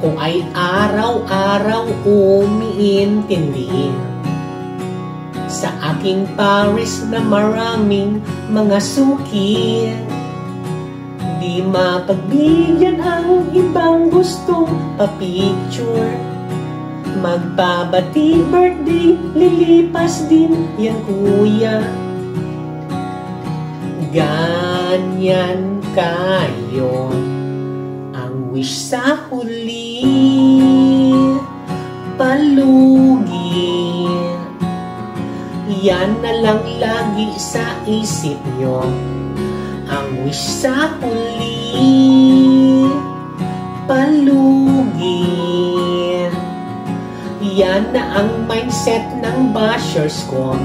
Ako ay araw-araw umiintindi sa aking Paris na maraming mga suki. Di mapagbigyan ang ibang gustong pa-picture. Magbabati birthday, lilipas din yan kuya. Ganyan kayo ang wish sa huli. Palugi, yan na lang lagi sa isip nyo. Ang wish sa huli. Palugi, yan na ang mindset ng bashers ko.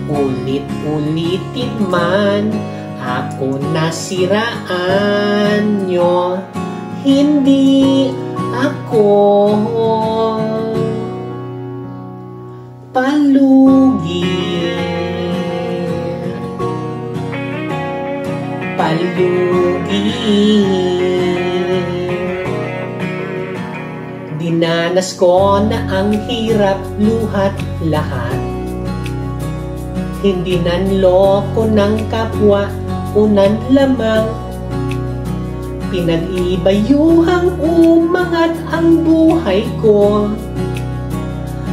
Ulit-ulitin man ako nasiraan nyo, hindi ako. Palugi, palugi. Dinanas ko na ang hirap luhat lahat. Hindi nanloko ng kapwa, unan lamang. Pinag-ibayuhang umangat ang buhay ko,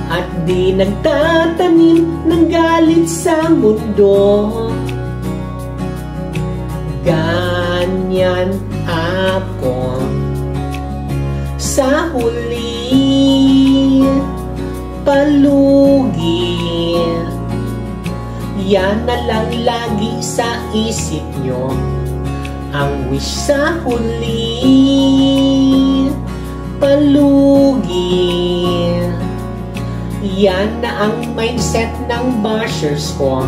at di nagtatanim ng galit sa mundo. Ganyan ako sa huli. Palugi, yan na lang lagi sa isip nyo. Ang wish sa huli. Palugi, yan na ang mindset ng bashers ko.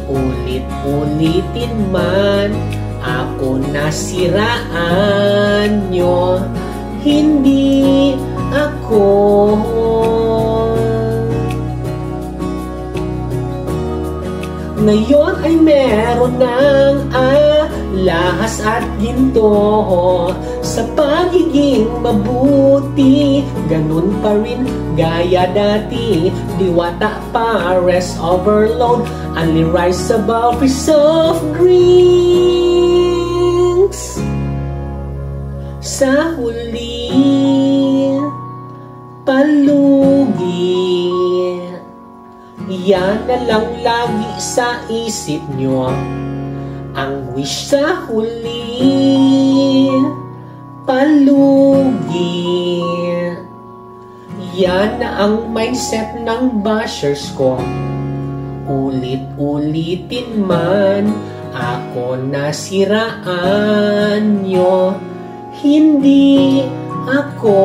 Ulit-ulitin man ako nasiraan nyo, hindi ako. Ngayon ay meron ng lahas at ginto sa pagiging mabuti. Ganun pa rin gaya dati, diwata pares overload, only rice above free soft drinks. Sa huli, palugi, yan na lang lagi sa isip nyo. Ang wish sa huli. Palugi, yan na ang mindset ng bashers ko. Ulit-ulitin man ako nasiraan nyo, hindi ako.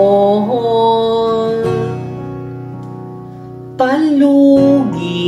Palugi,